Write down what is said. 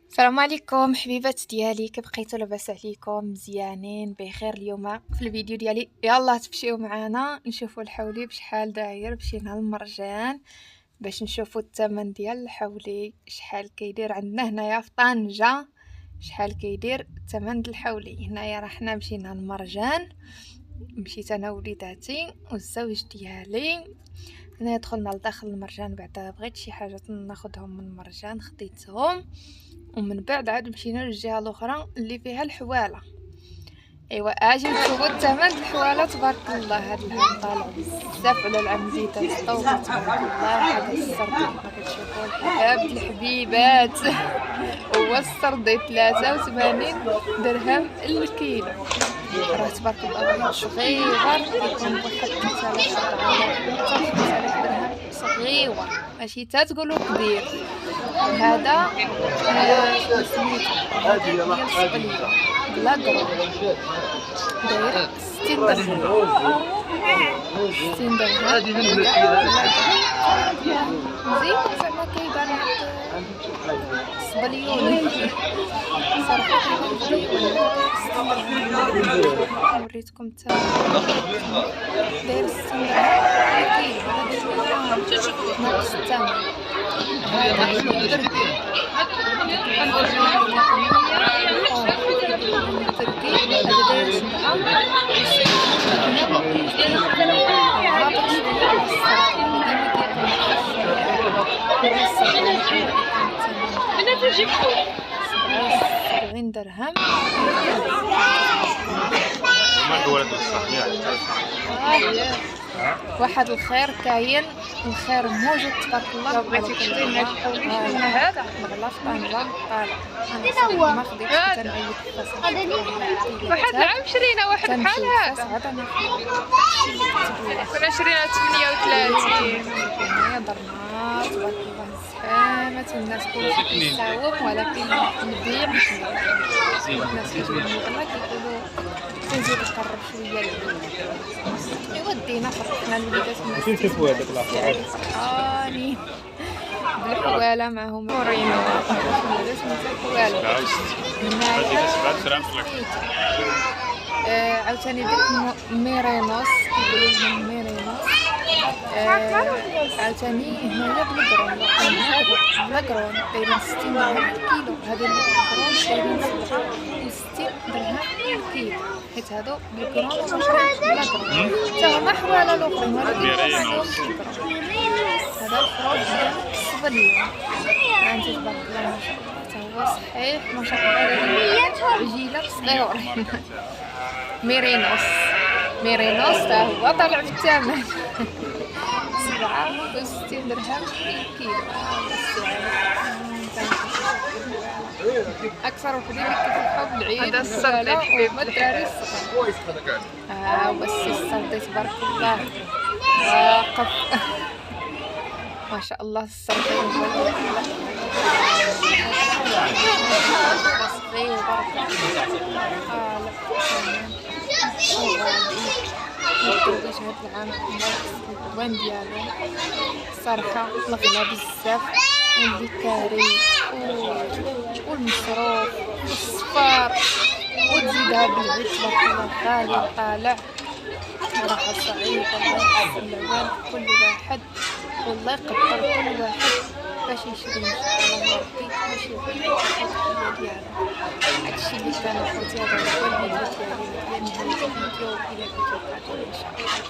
السلام عليكم حبيبات ديالي، كيف بقيتو؟ لاباس عليكم؟ مزيانين بخير؟ اليوم في الفيديو ديالي يلا تمشيو معنا نشوفوا الحولي بشحال داير. مشينا للمرجان باش نشوفوا الثمن ديال الحولي شحال كيدير عندنا هنايا في طنجة. شحال كيدير الثمن ديال الحولي هنايا؟ راه حنا مشينا للمرجان، مشيت انا ووليداتي والزوج ديالي. هنا دخلنا لداخل المرجان، بعدا بغيت شي حاجه ناخذهم من المرجان خديتهم، ومن بعد عاد مشينا للجهه الاخرى اللي فيها الحواله. ايوا اجي نشوفوا الثمن الحواله. تبارك الله هاد العام طالع بزاف على العام زيت الطوب. تبارك الله هذا السردي كما كتشوفوا الحباب الحبيبات هو السردي 83 درهم الكيلو. راه تبارك الله صغير كيكون بواحد 3000 درهم صغير، ماشي تا تقولوا كبير. هذا سميتو هذا ديال الصقليه لاكرو داير 60 درهم. 60 درهم هادي من زين زعما كيبان الصبليون صراحه. وريتكم الثمن داير 60 درهم كيلو، ناقص الثمن. هذا التركي هذا داير 70 درهم. واحد الخير كاين، الخير موجود تبارك الله. لو بغيتي تشري من هاد الحولي من هذا نغلا في طنجة طالع. انا ما خديتش، كنت نعيط واحد العام شرينا واحد بحال هذا، كنا شرينا 38. هنايا درنا تبارك الله زحامة والناس كلشي كيساوم، ولكن نبيع مش الناس كيجيو المغلا كيقولوا تنزيد نقرب شويه ايوا دينا فرحنا الوليدات فين كيفوا هذاك الاخر فرحانين بالحواله معهم مورينا الوليدات من الحواله. هنايا عاوتاني ديك ميرينوس كيقولوا لهم ميرينوس. عاوتاني هنايا بالكرون بالكرون دايرين 60 درهم الكيلو. هادو بالكرون دايرين 67 درهم الكيلو، حيت هادو بالكرون ومشروين بالكرون حتى هما حواله الاخرين، ولكن عندهم بالكرون. هذا الفروج ديال الصبليه عندي تبارك الله ما شاء الله حتى هو صحيح ما شاء الله. عجيله صغيورين ميرينوس تا هو طالع في الثمن 67 درهم الكيلو. اكثر وحدين كيفرحوا بالعيد. هذا السردي هما الدراري الصغار. هو السي السردي تبارك الله واقف ما شاء الله. السردي صغير بارك الله. هاد العام الوان ديالو صراحه الغلا بزاف، والبيكاري والمصروف والصفار، وتزيدها بالعيد تبارك الله غالي طالع. راحه صعيبه الله يحسن العوان كل واحد، والله يقدر كل واحد باش يشري ان شاء الله ربي باش يبيع الحاجه ديالو. هادشي اللي كان خوتي، هذا هو الفيديو ديالي. نهايه الفيديو الى فيديو قادم ان شاء الله.